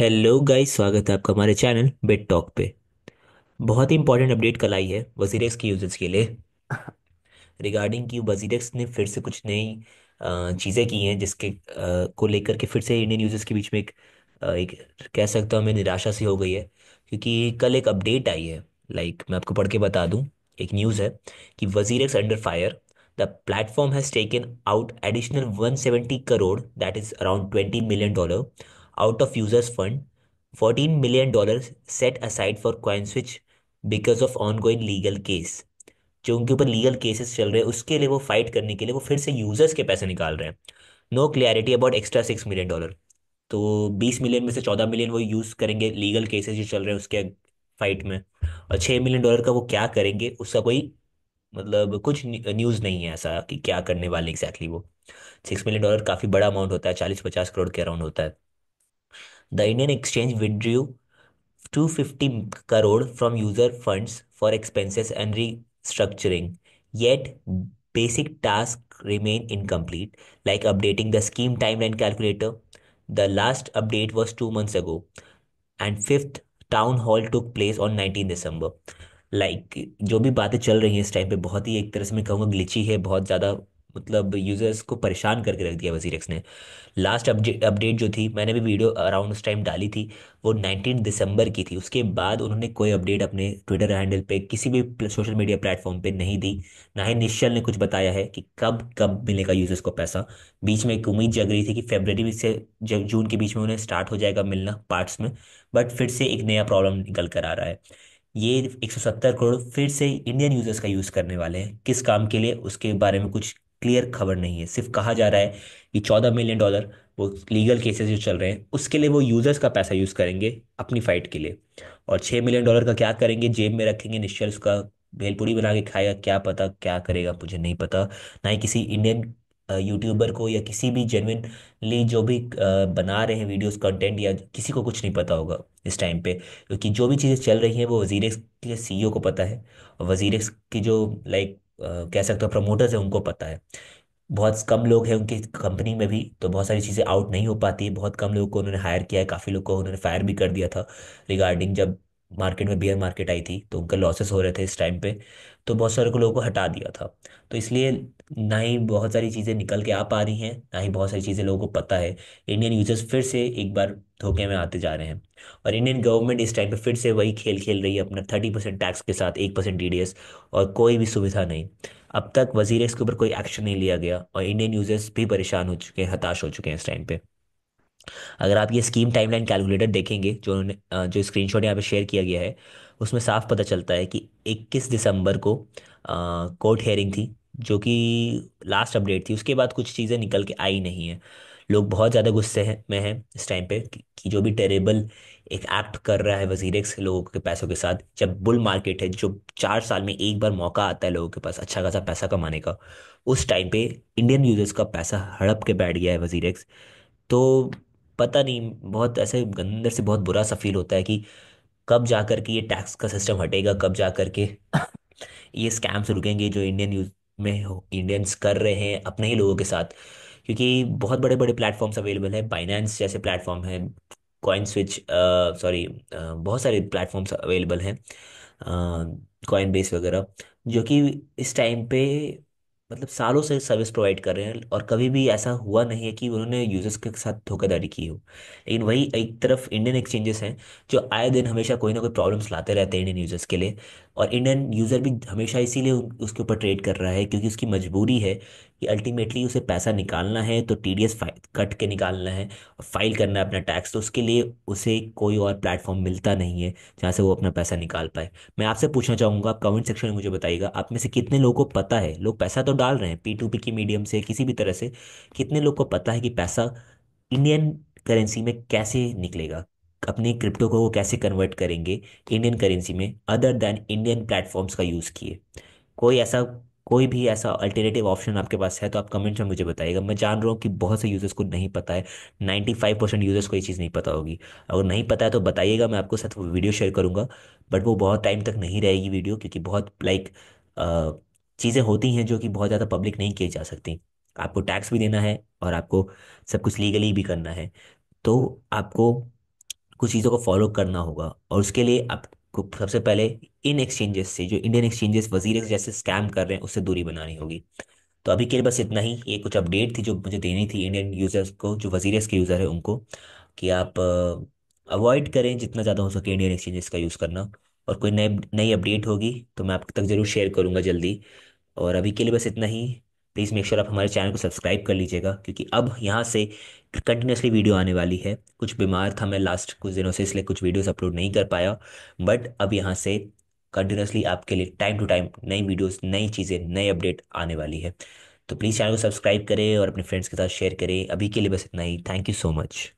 Hello guys, स्वागत है आपका हमारे चैनल बिट टॉक पे। बहुत ही इंपॉर्टेंट अपडेट कल आई है वजीरेक्स के यूजर्स के लिए रिगार्डिंग कि वजीरेक्स ने फिर से कुछ नई चीज़ें की हैं जिसके को लेकर के फिर से इंडियन यूजर्स के बीच में एक कह सकता हूँ मैं निराशा सी हो गई है। क्योंकि कल एक अपडेट आई है। मैं आपको पढ़ के बता दूं। एक न्यूज़ है कि WazirX under fire, the platform has taken out additional 170 crore, that is around $20 million out of users fund. $14 million set aside for coin switch because of ongoing legal case. जो उनके ऊपर लीगल केसेस चल रहे हैं उसके लिए वो फाइट करने के लिए वो फिर से यूजर्स के पैसे निकाल रहे हैं। No clarity about extra $6 million। तो 20 मिलियन में से 14 मिलियन वो यूज करेंगे लीगल केसेस जो चल रहे हैं उसके फाइट में, और $6 मिलियन का वो क्या करेंगे उसका कोई मतलब कुछ न्यूज नहीं है ऐसा कि क्या करने वाले एग्जैक्टली वो। $6 मिलियन काफी बड़ा अमाउंट होता है, 40-50 करोड़ के अराउंड होता है। The Indian exchange withdrew 250 crore from user funds for expenses and restructuring. Yet, basic tasks remain incomplete, like updating the scheme timeline calculator. The last update was 2 months ago, and fifth town hall took place on 19 December. जो भी बातें चल रही हैं इस time पे बहुत ही एक तरह से मैं कहूँगा ग्लिची है, बहुत ज़्यादा मतलब यूजर्स को परेशान करके रख दिया वजीरेक्स ने। लास्ट अपडेट अपडेट जो थी, मैंने भी वीडियो अराउंड उस टाइम डाली थी, वो 19 दिसंबर की थी। उसके बाद उन्होंने कोई अपडेट अपने ट्विटर हैंडल पे किसी भी सोशल मीडिया प्लेटफॉर्म पे नहीं दी। ना ही निश्चल ने कुछ बताया है कि कब कब मिलेगा यूजर्स को पैसा। बीच में एक उम्मीद जग रही थी कि फरवरी से जून के बीच में उन्हें स्टार्ट हो जाएगा मिलना पार्ट्स में। बट फिर से एक नया प्रॉब्लम निकल कर आ रहा है। ये 170 करोड़ फिर से इंडियन यूजर्स का यूज करने वाले हैं, किस काम के लिए उसके बारे में कुछ क्लियर खबर नहीं है। सिर्फ कहा जा रहा है कि $14 मिलियन वो लीगल केसेस जो चल रहे हैं उसके लिए वो यूजर्स का पैसा यूज करेंगे अपनी फाइट के लिए। और $6 मिलियन का क्या करेंगे, जेब में रखेंगे, निश्चय उसका भेलपूरी बना के खाएगा, क्या पता क्या करेगा, मुझे नहीं पता। ना ही किसी इंडियन यूट्यूबर को या किसी भी जेन्युइनली जो भी बना रहे हैं वीडियोस कंटेंट, या किसी को कुछ नहीं पता होगा इस टाइम पे। क्योंकि जो भी चीज़ें चल रही हैं वो वजीरेक्स के सीईओ को पता है, और वजीरेक्स के जो कह सकते हो प्रमोटर्स हैं उनको पता है। बहुत कम लोग हैं उनकी कंपनी में भी, तो बहुत सारी चीज़ें आउट नहीं हो पाती। बहुत कम लोगों को उन्होंने हायर किया है, काफ़ी लोग को उन्होंने फायर भी कर दिया था रिगार्डिंग जब मार्केट में बियर मार्केट आई थी तो उनके लॉसेस हो रहे थे इस टाइम पे। तो बहुत सारे को लोगों को हटा दिया था। तो इसलिए ना ही बहुत सारी चीज़ें निकल के आ पा रही हैं, ना ही बहुत सारी चीज़ें लोगों को पता है। इंडियन यूजर्स फिर से एक बार धोखे में आते जा रहे हैं। और इंडियन गवर्नमेंट इस टाइम पे फिर से वही खेल खेल रही है अपना 30% टैक्स के साथ 1% टीडीएस, और कोई भी सुविधा नहीं। अब तक वजीर इसके ऊपर कोई एक्शन नहीं लिया गया, और इंडियन यूजर्स भी परेशान हो चुके हैं, हताश हो चुके हैं इस टाइम पे। अगर आप ये स्कीम टाइमलाइन कैलकुलेटर देखेंगे जो उन्होंने जो स्क्रीनशॉट यहाँ पे शेयर किया गया है, उसमें साफ पता चलता है कि 21 दिसंबर को कोर्ट हेयरिंग थी, जो कि लास्ट अपडेट थी। उसके बाद कुछ चीज़ें निकल के आई नहीं है। लोग बहुत ज़्यादा गुस्से में हैं इस टाइम पे कि जो भी टेरेबल एक एक्ट कर रहा है वजीरेक्स लोगों के पैसों के साथ। जब बुल मार्केट है, जो 4 साल में एक बार मौका आता है लोगों के पास अच्छा खासा पैसा कमाने का, उस टाइम पे इंडियन यूजर्स का पैसा हड़प के बैठ गया है वजीरेक्स। तो पता नहीं, बहुत ऐसे अंदर से बहुत बुरा सा फील होता है कि कब जा करके ये टैक्स का सिस्टम हटेगा, कब जा करके ये स्कैम्स रुकेंगे जो इंडियन यूज में इंडियंस कर रहे हैं अपने ही लोगों के साथ। क्योंकि बहुत बड़े बड़े प्लेटफॉर्म्स अवेलेबल है, बाइनेंस जैसे प्लेटफॉर्म है, कॉइन स्विच, सॉरी, बहुत सारे प्लेटफॉर्म्स अवेलेबल हैं, कॉइन बेस वगैरह, जो कि इस टाइम पे मतलब सालों से सर्विस प्रोवाइड कर रहे हैं, और कभी भी ऐसा हुआ नहीं है कि उन्होंने यूजर्स के साथ धोखाधड़ी की हो। लेकिन वही एक तरफ इंडियन एक्सचेंजेस हैं जो आए दिन हमेशा कोई ना कोई प्रॉब्लम्स लाते रहते हैं इंडियन यूजर्स के लिए। और इंडियन यूजर भी हमेशा इसीलिए उसके ऊपर ट्रेड कर रहा है क्योंकि उसकी मजबूरी है कि अल्टीमेटली उसे पैसा निकालना है तो टीडीएस कट के निकालना है, और फाइल करना है अपना टैक्स। तो उसके लिए उसे कोई और प्लेटफॉर्म मिलता नहीं है जहाँ से वो अपना पैसा निकाल पाए। मैं आपसे पूछना चाहूंगा, आप कमेंट सेक्शन में मुझे बताइएगा, आप में से कितने लोगों को पता है, लोग पैसा तो डाल रहे हैं P2P की मीडियम से किसी भी तरह से, कितने लोग को पता है कि पैसा इंडियन करेंसी में कैसे निकलेगा, अपनी क्रिप्टो को वो कैसे कन्वर्ट करेंगे इंडियन करेंसी में अदर देन इंडियन प्लेटफॉर्म्स का यूज़ किए। कोई ऐसा कोई भी ऐसा अल्टरनेटिव ऑप्शन आपके पास है तो आप कमेंट में मुझे बताइएगा। मैं जान रहा हूँ कि बहुत से यूजर्स को नहीं पता है, 95% यूजर्स को ये चीज़ नहीं पता होगी। अगर नहीं पता है तो बताइएगा, मैं आपको साथ वीडियो शेयर करूंगा। बट वो बहुत टाइम तक नहीं रहेगी वीडियो, क्योंकि बहुत चीज़ें होती हैं जो कि बहुत ज़्यादा पब्लिक नहीं की जा सकती। आपको टैक्स भी देना है और आपको सब कुछ लीगली भी करना है। तो आपको कुछ चीज़ों को फॉलो करना होगा, और उसके लिए आपको सबसे पहले इन एक्सचेंजेस से, जो इंडियन एक्सचेंजेस वजीरेक्स जैसे स्कैम कर रहे हैं, उससे दूरी बनानी होगी। तो अभी के लिए बस इतना ही, ये कुछ अपडेट थी जो मुझे देनी थी इंडियन यूजर्स को, जो वजीरेक्स के यूज़र है उनको, कि आप अवॉइड करें जितना ज़्यादा हो सके इंडियन एक्सचेंजेस का यूज़ करना। और कोई नई नई अपडेट होगी तो मैं आप तक ज़रूर शेयर करूँगा जल्दी। और अभी के लिए बस इतना ही। प्लीज़ मेक श्योर आप हमारे चैनल को सब्सक्राइब कर लीजिएगा, क्योंकि अब यहाँ से कंटिन्यूसली वीडियो आने वाली है। कुछ बीमार था मैं लास्ट कुछ दिनों से, इसलिए कुछ वीडियोस अपलोड नहीं कर पाया, बट अब यहाँ से कंटिन्यूसली आपके लिए टाइम टू टाइम नई वीडियोस, नई चीज़ें, नई अपडेट आने वाली है। तो प्लीज़ चैनल को सब्सक्राइब करें और अपने फ्रेंड्स के साथ शेयर करें। अभी के लिए बस इतना ही। Thank you so much.